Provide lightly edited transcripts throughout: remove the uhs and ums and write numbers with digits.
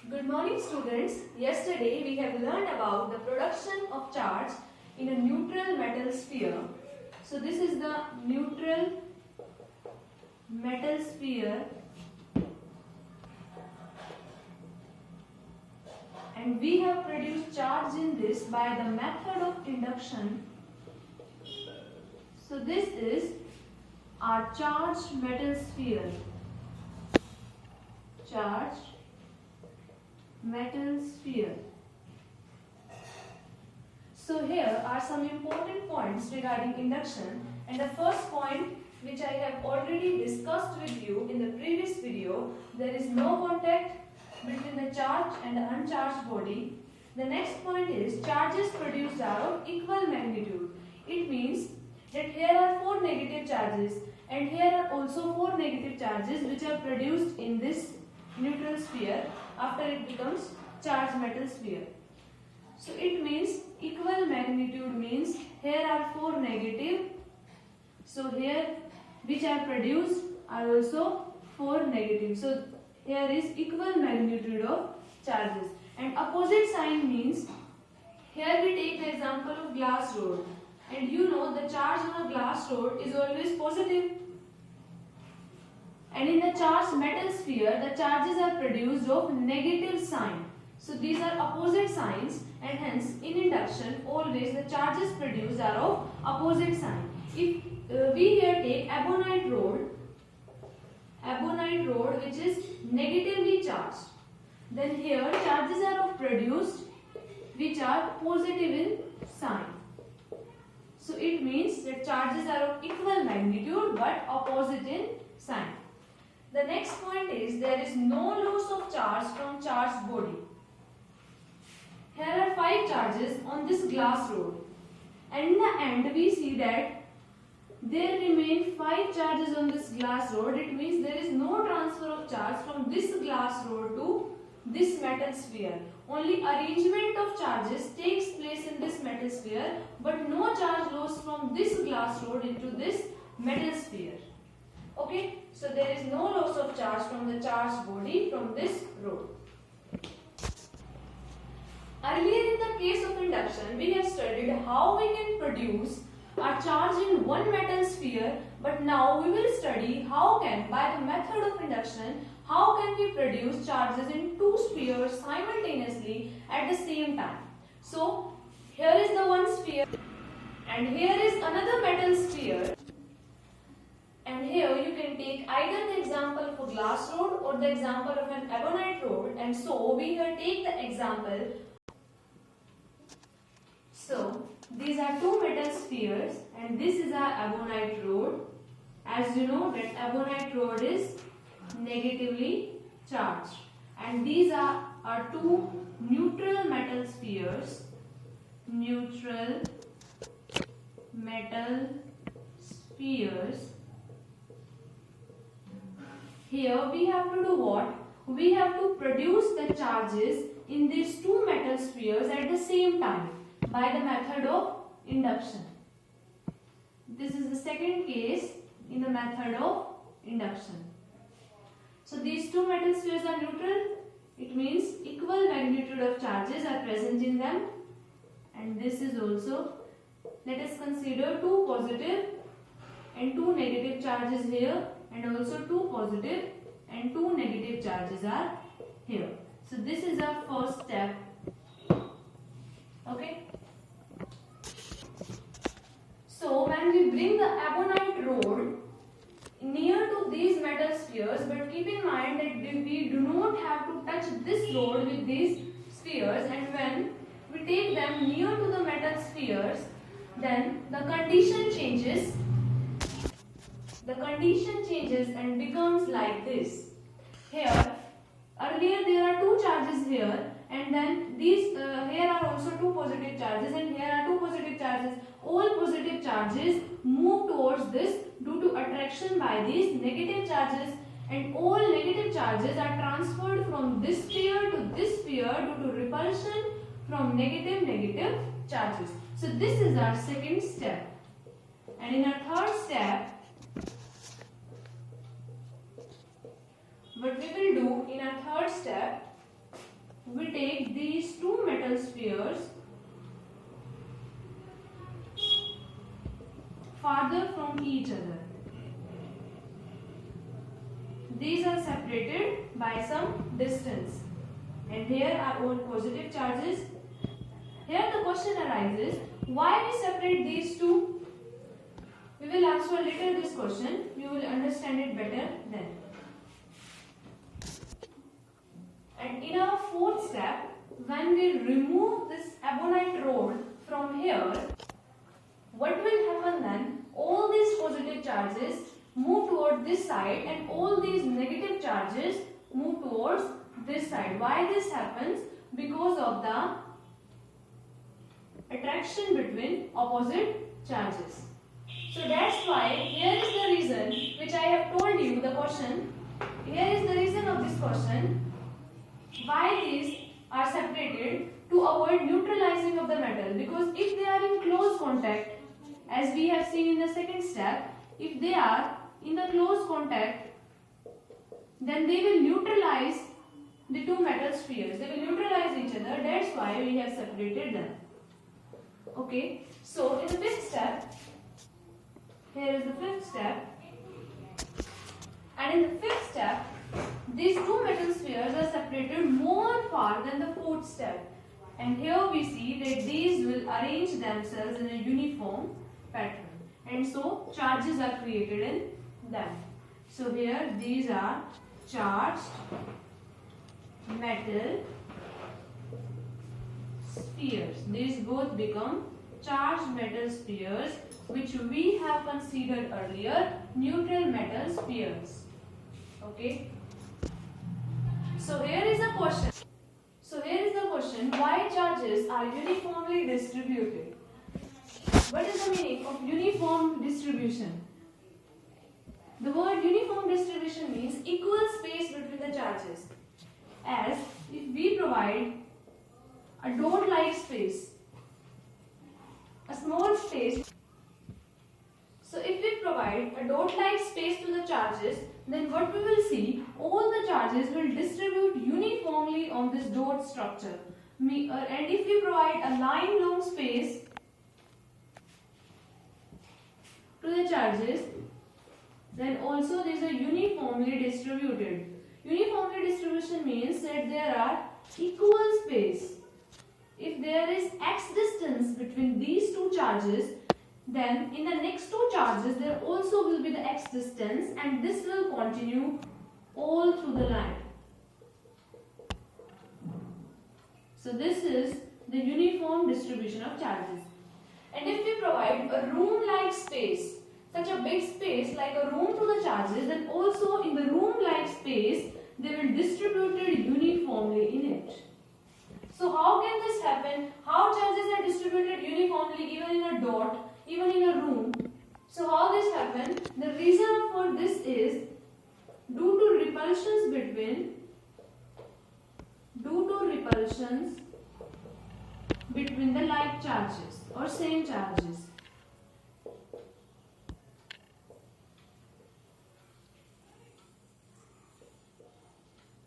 Good morning students. Yesterday we have learned about the production of charge in a neutral metal sphere. So this is the neutral metal sphere and we have produced charge in this by the method of induction. So this is our charged metal sphere. Charged metal sphere. So here are some important points regarding induction, and the first point which I have already discussed with you in the previous video, there is no contact between the charged and the uncharged body. The next point is charges produced are of equal magnitude. It means that here are 4 negative charges and here are also 4 negative charges which are produced in this neutral sphere after it becomes charged metal sphere. So it means equal magnitude means here are 4 negative. So here which are produced are also 4 negative. So here is equal magnitude of charges. And opposite sign means here we take the example of glass rod. And you know the charge on a glass rod is always positive. And in the charged metal sphere, the charges are produced of negative sign. So these are opposite signs, and hence in induction always the charges produced are of opposite sign. If we here take ebonite rod which is negatively charged, then here charges are produced which are positive in sign. So it means that charges are of equal magnitude but opposite in sign. The next point is there is no loss of charge from charged body. Here are 5 charges on this glass rod, and in the end we see that there remain 5 charges on this glass rod. It means there is no transfer of charge from this glass rod to this metal sphere. Only arrangement of charges takes place in this metal sphere, but no charge loss from this glass rod into this metal sphere. Okay, so there is no loss of charge from the charged body from this rod. Earlier in the case of induction, we have studied how we can produce a charge in one metal sphere, but now we will study how can, by the method of induction, how can we produce charges in 2 spheres simultaneously at the same time. So, here is the one sphere and here is another metal sphere. And here you can take either the example of a glass rod or the example of an ebonite rod, and so we will take the example. So these are 2 metal spheres and this is our ebonite rod. As you know that ebonite rod is negatively charged, and these are our 2 neutral metal spheres. Neutral metal spheres. Here we have to do what? We have to produce the charges in these 2 metal spheres at the same time by the method of induction. This is the second case in the method of induction. So these 2 metal spheres are neutral. It means equal magnitude of charges are present in them. And this is also, let us consider 2 positive and 2 negative charges here, and also 2 positive and 2 negative charges are here. So this is our first step. Okay. So when we bring the ebonite rod near to these metal spheres, but keep in mind that we do not have to touch this rod with these spheres, and when we take them near to the metal spheres, then the condition changes. The condition changes and becomes like this. Here, earlier there are 2 charges here, and then these here are also 2 positive charges, and here are 2 positive charges. All positive charges move towards this due to attraction by these negative charges, and all negative charges are transferred from this sphere to this sphere due to repulsion from negative charges. So this is our second step. And in our third step, what we will do in our third step, we take these two metal spheres farther from each other. These are separated by some distance, and here are all positive charges. Here the question arises, why we separate these two? We will answer later this question. You will understand it better then. And in our fourth step, when we remove this ebonite rod from here, what will happen then? All these positive charges move toward this side and all these negative charges move towards this side. Why this happens? Because of the attraction between opposite charges. So that's why here is the reason which I have told you the question. Here is the reason of this question. Why these are separated? To avoid neutralizing of the metal, because if they are in close contact, as we have seen in the second step, if they are in the close contact, then they will neutralize the two metal spheres. They will neutralize each other. That's why we have separated them. Okay. So in the fifth step, here is the fifth step, and in the fifth step, these two metal spheres are separated more far than the fourth step. And here we see that these will arrange themselves in a uniform pattern. And so charges are created in them. So here these are charged metal spheres. These both become charged metal spheres, which we have considered earlier neutral metal spheres. Okay. So here is a question. Why charges are uniformly distributed? What is the meaning of uniform distribution? The word uniform distribution means equal space between the charges. As if we provide a dot-like space, a small space. So if we provide a dot-like space to the charges, then what we will see, all the charges will distribute uniformly on this dot structure. And if we provide a line-long space to the charges, then also these are uniformly distributed. Uniformly distribution means that there are equal space. If there is x distance between these two charges, then in the next two charges there also will be the x distance, and this will continue all through the line. So this is the uniform distribution of charges. And if we provide a room-like space, such a big space like a room to the charges, then also in the room-like space they will distributed uniformly in it. So how can this happen? How charges are distributed uniformly even in a dot, even in a room? So how this happen? The reason for this is due to repulsions between the like charges or same charges.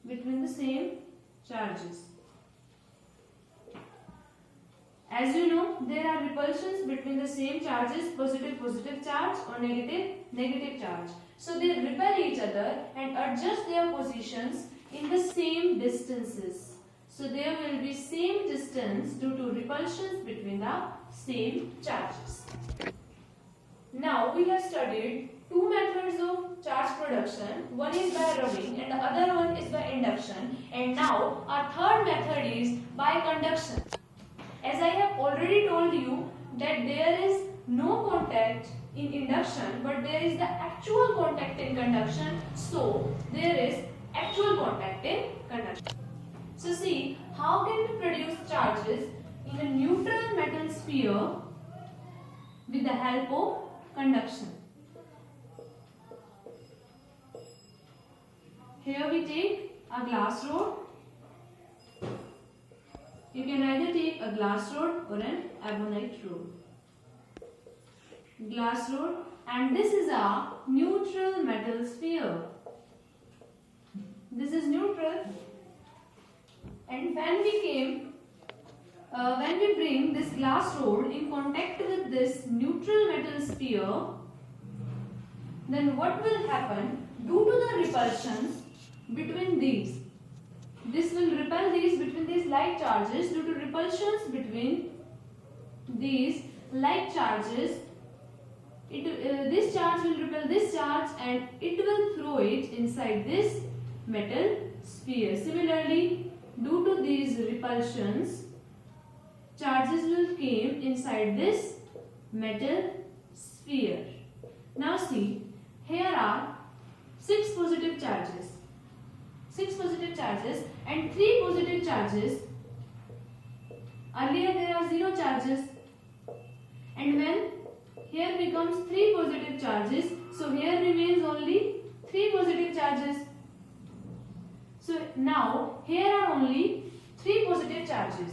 Between the same charges. As you know, there are repulsions between the same charges, positive charge or negative charge. So they repel each other and adjust their positions in the same distances. So there will be same distance due to repulsions between the same charges. Now we have studied two methods of charge production. One is by rubbing and the other one is by induction. And now our third method is by conduction. As I have already told you that there is no contact in induction, but there is the actual contact in conduction. So there is actual contact in conduction. So see, how can we produce charges in a neutral metal sphere with the help of conduction? Here we take a glass rod. You can either take a glass rod or an ebonite rod. Glass rod, and this is a neutral metal sphere. This is neutral. And when we bring this glass rod in contact with this neutral metal sphere, then what will happen? Due to the repulsions between these, this will repel these between these like charges. Due to repulsions between these like charges, this charge will repel this charge and it will throw it inside this metal sphere. Similarly, due to these repulsions, charges will came inside this metal sphere. Now see, here are 6 positive charges. 6 positive charges and 3 positive charges. Earlier there are 0 charges. And when here becomes 3 positive charges, so here remains only 3 positive charges. So now here are only 3 positive charges.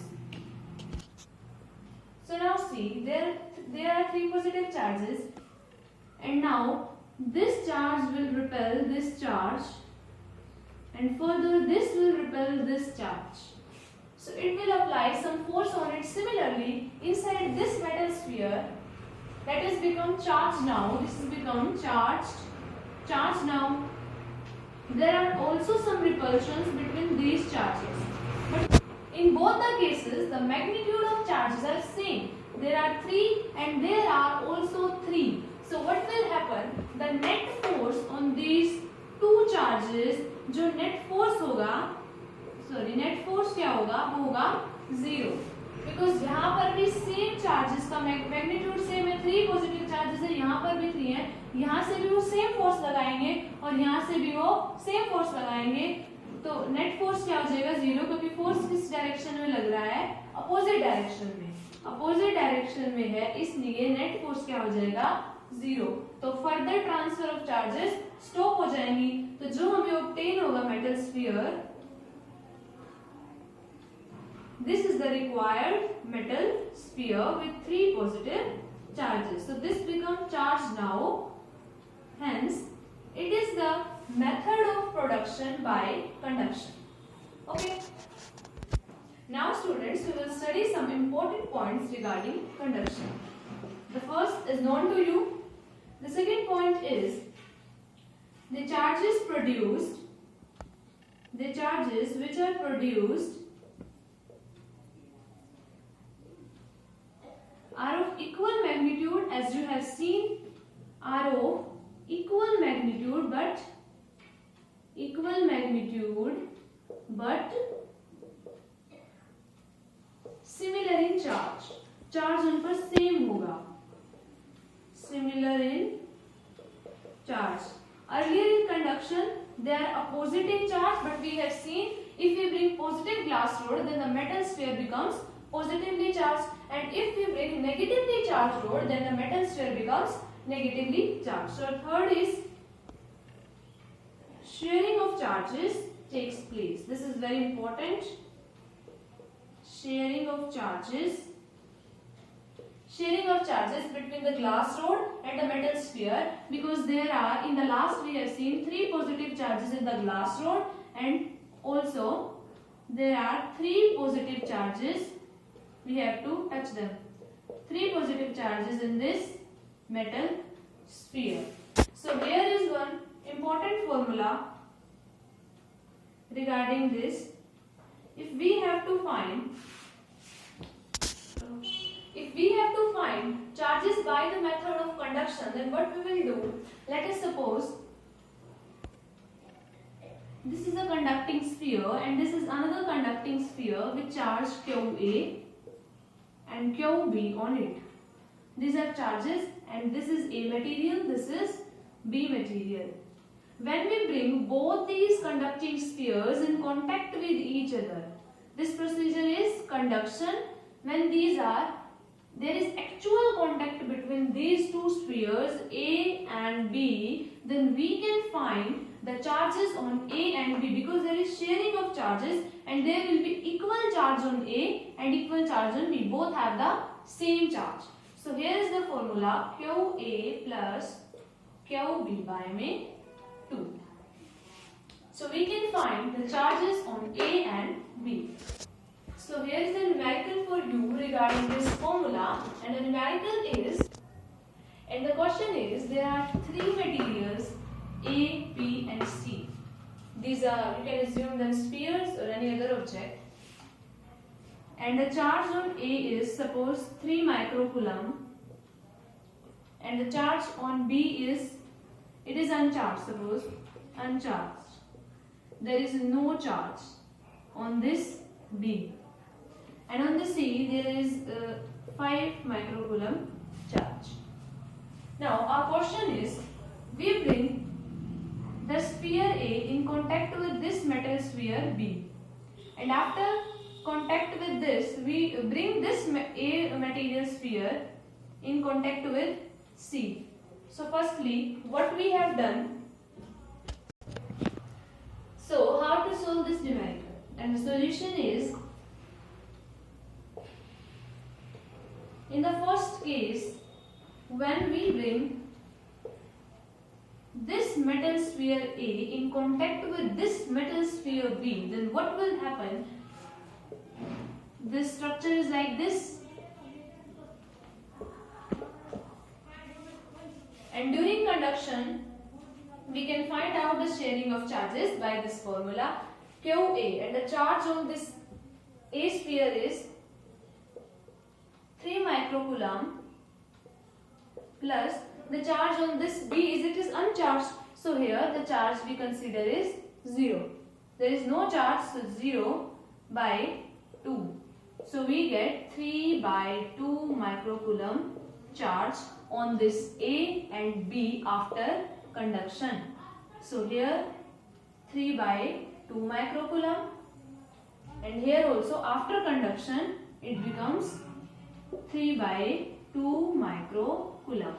So now see, there are 3 positive charges, and now this charge will repel this charge, and further this will repel this charge. So it will apply some force on it. Similarly, inside this metal sphere, that has become charged now. This has become charged now. There are also some repulsions between these charges. But in both the cases, the magnitude of charges are same. There are 3 and there are also 3. So what will happen? The net force on these 2 charges, जो net force क्या होगा? वो होगा 0. Because यहाँ पर भी same charges का magnitude same है, 3 पॉजिटिव चार्जेस है, यहाँ पर भी 3 है, यहाँ से भी वो सेम फोर्स लगाएंगे और यहाँ से भी वो सेम फोर्स लगाएंगे, तो नेट फोर्स क्या हो जाएगा? 0, क्योंकि फोर्स किस डायरेक्शन में लग रहा है? अपोजिट डायरेक्शन में. अपोजिट डायरेक्शन में है, इसलिए नेट फोर्स क्या हो जाएगा? 0. तो further transfer of charges stop हो जाएंगी. तो जो हमें ऑब्टेन होगा metal sphere, this is the required metal sphere with 3 positive charges. So this becomes charged now. Hence, it is the method of production by conduction. Okay. Now students, we will study some important points regarding conduction. The first is known to you. The second point is the charges which are produced are of equal magnitude, as you have seen, are of equal magnitude but similar in charge. Charge उन पर same होगा. Similar in charge. Earlier in conduction, they are opposite in charge, but we have seen if we bring positive glass rod, then the metal sphere becomes positively charged, and if we bring negatively charged rod, then the metal sphere becomes negatively charged. So third is sharing of charges takes place. This is very important. Sharing of charges between the glass rod and the metal sphere, because there are, in the last we have seen 3 positive charges in the glass rod, and also there are 3 positive charges. We have to touch them. 3 positive charges in this metal sphere. So here is one important formula regarding this. If we have to find charges by the method of conduction, then what we will do? Let us suppose this is a conducting sphere and this is another conducting sphere with charge QA and QB on it. These are charges, and this is A material, this is B material. When we bring both these conducting spheres in contact with each other, this procedure is conduction. When there is actual contact between these two spheres A and B, then we can find the charges on A and B, because there is sharing of charges and there will be equal charge on A and equal charge on B. Both have the same charge. So here is the formula: QA plus QB by 2. So we can find the charges on A and B. regarding this formula, and the numerical is, and the question is, there are three materials A, B and C. These are, you can assume them spheres or any other object. And the charge on A is suppose 3 microcoulomb, and the charge on B is, it is uncharged, suppose uncharged. There is no charge on this B, and on the C there is 5 microcoulomb charge. Now our question is, we bring the sphere A in contact with this metal sphere B, and after contact with this we bring this A material sphere in contact with C. So firstly, what we have done, so how to solve this numerical, and the solution is, in the first case, when we bring this metal sphere A in contact with this metal sphere B, then what will happen? This structure is like this, and during conduction we can find out the sharing of charges by this formula QA, and the charge on this A sphere is 3 microcoulomb plus the charge on this B is, it is uncharged, so here the charge we consider is 0. There is no charge, so 0 by 2. So we get 3 by 2 microcoulomb charge on this A and B after conduction. So here 3 by 2 microcoulomb, and here also after conduction it becomes 3 by 2 microcoulomb.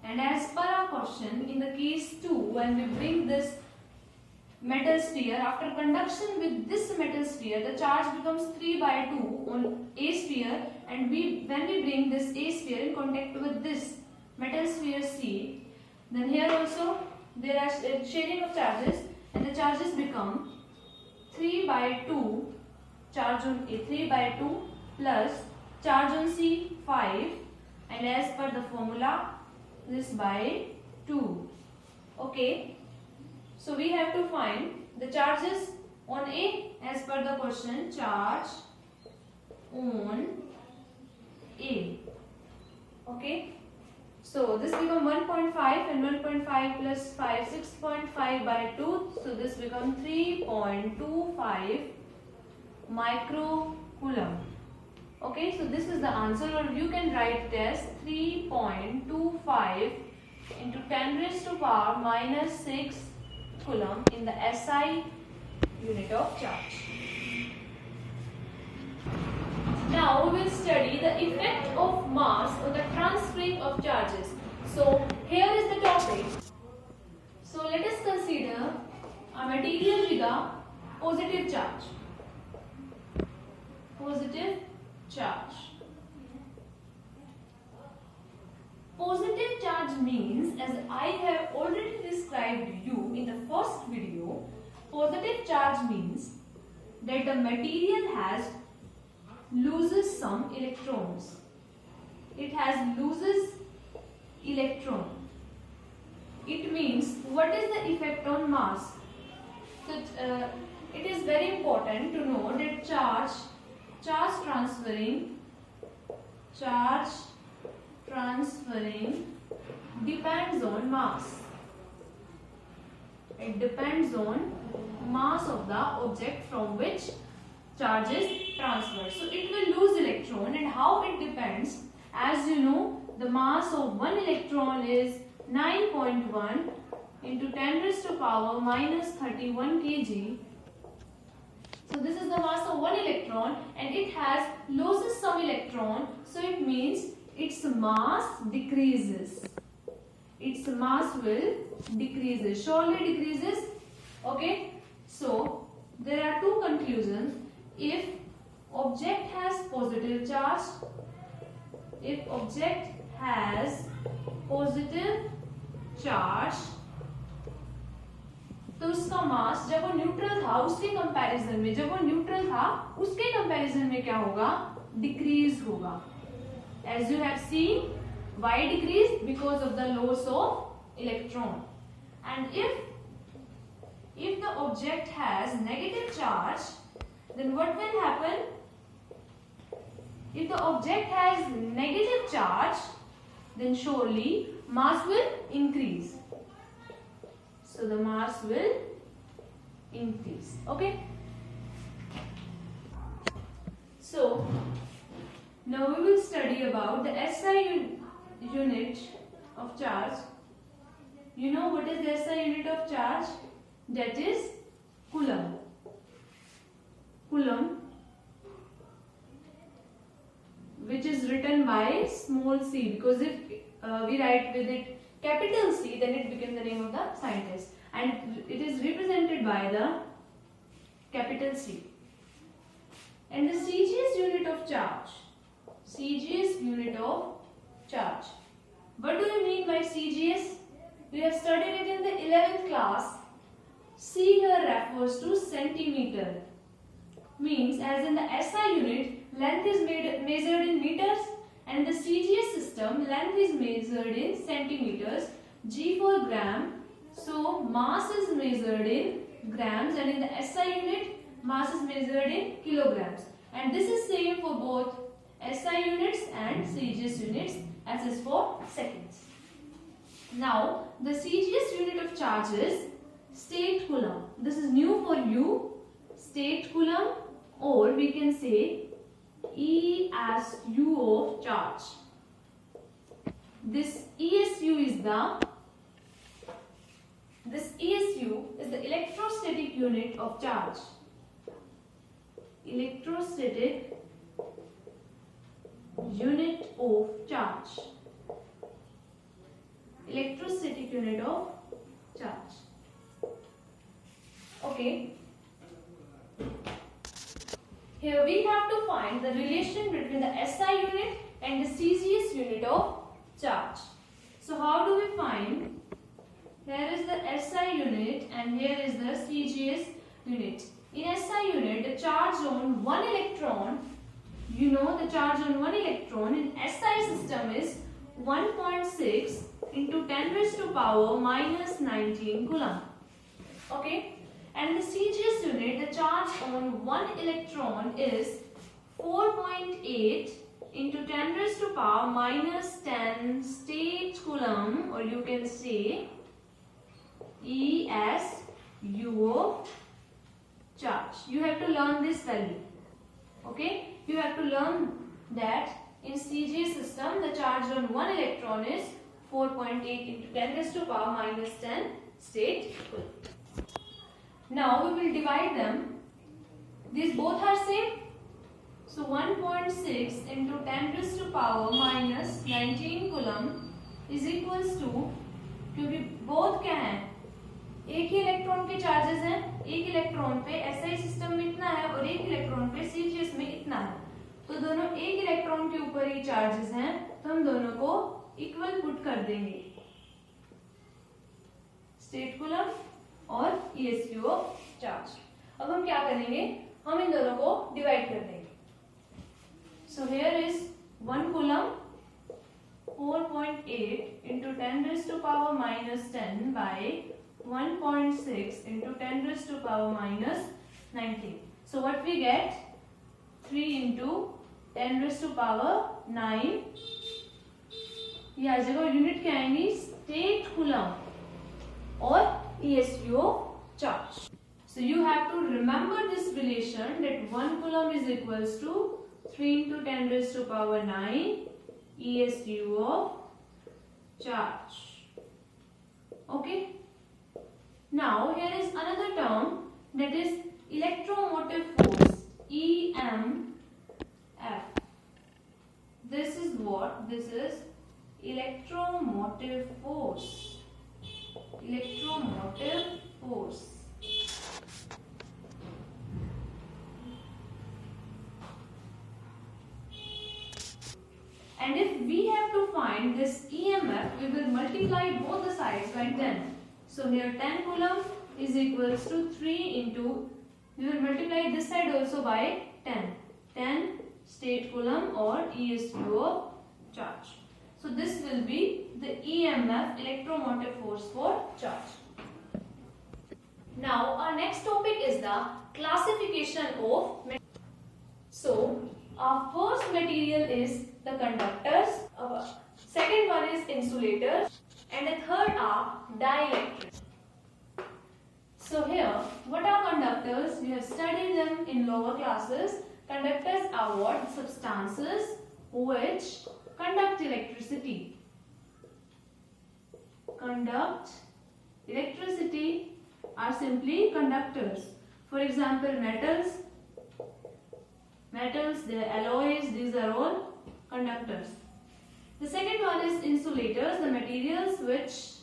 And as per our question, in the case 2, when we bring this metal sphere after conduction with this metal sphere, the charge becomes 3 by 2 on A sphere, and when we bring this A sphere in contact with this metal sphere C, then here also there are sharing of charges, and the charges become 3 by 2 charge on A, 3 by 2 plus charge on C 5, and as per the formula this by 2. Okay, so we have to find the charges on A as per the question, charge on A. Okay, so this become 1.5, and 1.5 plus 5, 6.5 by 2, so this become 3.25 microcoulomb. Okay, so this is the answer, or you can write it as 3.25 into 10 raised to power minus 6 coulomb in the SI unit of charge. Now we will study the effect of mass on the transferring of charges. So here is the topic. So let us consider a material with a positive charge. Positive charge. Positive charge means, as I have already described you in the first video, positive charge means that the material loses some electrons. It loses electron. It means, what is the effect on mass? So it is very important to know that charge transferring depends on mass. It depends on mass of the object from which charge is transferred. So it will lose electron, and how it depends? As you know, the mass of one electron is 9.1 into 10 raised to power minus 31 kg. So this is the mass of one electron, and it loses some electron, so it means its mass decreases. Its mass will decreases, surely decreases. Okay, so there are two conclusions. If object has positive charge, so उसका मास जब वो neutral था उसके comparison में, जब वो neutral था उसके कंपैरिजन में क्या होगा, डिक्रीज होगा. As you have seen, why decrease? Because of the loss of electron. And if the object has negative charge, then what will happen? If the object has negative charge, then surely mass will increase. So the mass will increase. Okay? So now we will study about the SI unit of charge. You know what is the SI unit of charge? That is coulomb. Coulomb, which is written by small c, because if we write with it capital C, then it becomes the name of the scientist, and it is represented by the capital C. And the CGS unit of charge. CGS unit of charge. What do you mean by CGS? We have studied it in the 11th class. C here refers to centimeter. Means as in the SI unit, length is measured in meters, and the CGS system, length is measured in centimeters. G for gram. So mass is measured in grams, and in the SI unit, mass is measured in kilograms. And this is same for both SI units and CGS units, as is for seconds. Now the CGS unit of charge is state coulomb. This is new for you. State coulomb, or we can say ESU of charge. This ESU is the electrostatic unit of charge. Electrostatic unit of charge. Electrostatic unit of charge. Okay. Here we have to find the relation between the SI unit and the CGS unit of charge. So how do we find? Here is the SI unit and here is the CGS unit. In SI unit, the charge on one electron, you know the charge on one electron in SI system is 1.6 into 10 raised to power minus 19 coulomb. Okay. And the CGS unit, the charge on one electron is 4.8 into 10 raised to power minus 10 state coulomb, or you can say ESU of charge. You have to learn this value. Okay, you have to learn that in CGS system the charge on one electron is 4.8 into 10 raised to power minus 10 state coulomb. Now we will divide them. These both are same. So 1.6 into 10 raised to power minus 19 coulomb is equals to, क्योंकि both क्या हैं, एक ही electron के charges हैं, एक electron पे SI system में इतना है और एक इलेक्ट्रॉन पे CGS में इतना है, तो दोनों एक इलेक्ट्रॉन के ऊपर ही चार्जेस हैं, तो हम दोनों को इक्वल पुट कर देंगे, स्टेट कूलम्ब और ESU ऑफ चार्ज. अब हम क्या करेंगे, हम इन दोनों को डिवाइड कर देंगे. So here is 1 coulomb 4.8 into 10 raised to power minus 10 by 1.6 into 10 raised to power minus 19. So what we get? 3 into 10 raised to power 9. ये आ जाएगा, यूनिट क्या आएंगी, स्टेट कूलम्ब और ESU charge. So you have to remember this relation that 1 coulomb is equals to 3 into 10 raised to power 9 ESU of charge. Okay. Now here is another term, that is electromotive force, EMF. This is what? This is electromotive force. Electromotive force. And if we have to find this EMF, we will multiply both the sides by 10. So here 10 coulomb is equals to 3 into, we will multiply this side also by 10 state coulomb or ESU of charge. So this will be the EMF, electromotive force for charge. Now our next topic is the classification of materials. So our first material is the conductors, our second one is insulators, and the third are dielectrics. So here, what are conductors? We have studied them in lower classes. Conductors are what? Substances which conduct electricity. Conduct electricity are simply conductors. For example, metals, their alloys, these are all conductors. The second one is insulators, the materials which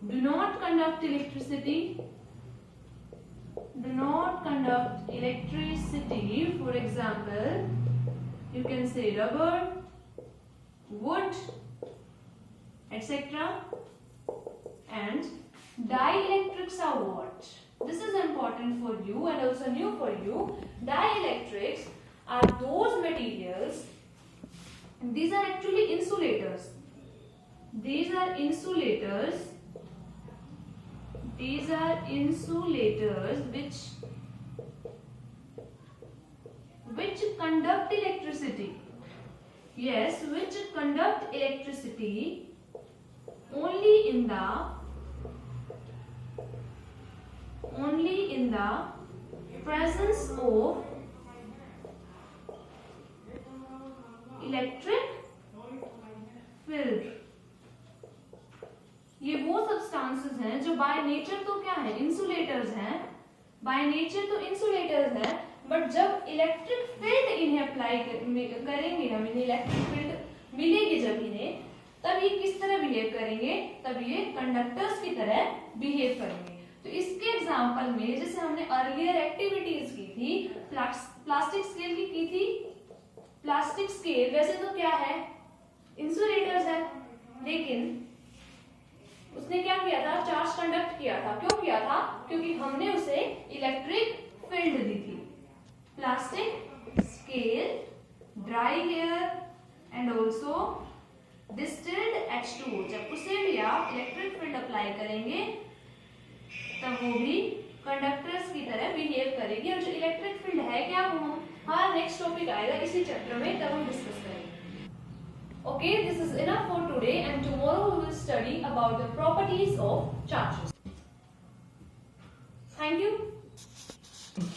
do not conduct electricity. For example, you can say rubber, wood, etc. And dielectrics are what? This is important for you and also new for you. Dielectrics are those materials, and these are actually insulators. These are insulators which conduct electricity. Yes, which conduct electricity only in the presence of electric field. ये वो substances हैं जो by nature तो क्या है? Insulators हैं. By nature तो insulators हैं, बट जब इलेक्ट्रिक फील्ड इन्हें अप्लाई करेंगे, हम इन्हें इलेक्ट्रिक फील्ड मिलेगी जब इन्हें, तब ये किस तरह बिहेव करेंगे? तब ये कंडक्टर्स की तरह बिहेव करेंगे. तो इसके एग्जांपल में जैसे हमने अर्लियर एक्टिविटीज की थी, प्लास्टिक स्केल की थी. प्लास्टिक स्केल वैसे तो क्या है? इंसुलेटर्स है, लेकिन उसने क्या किया था? चार्ज कंडक्ट किया था. क्यों किया था? क्योंकि हमने उसे इलेक्ट्रिक फील्ड दी थी. Plastic scale, dry air and also distilled H2O, जब उसे भी आप इलेक्ट्रिक फील्ड अप्लाई करेंगे तब वो भी कंडक्टर्स की तरह बिहेव करेगी. और जो इलेक्ट्रिक फील्ड है क्या, वो हमारा नेक्स्ट टॉपिक आएगा इसी चैप्टर में, तब हम डिस्कस करेंगे. Okay, this is enough for today, and tomorrow we will study about the properties of charges. Thank you.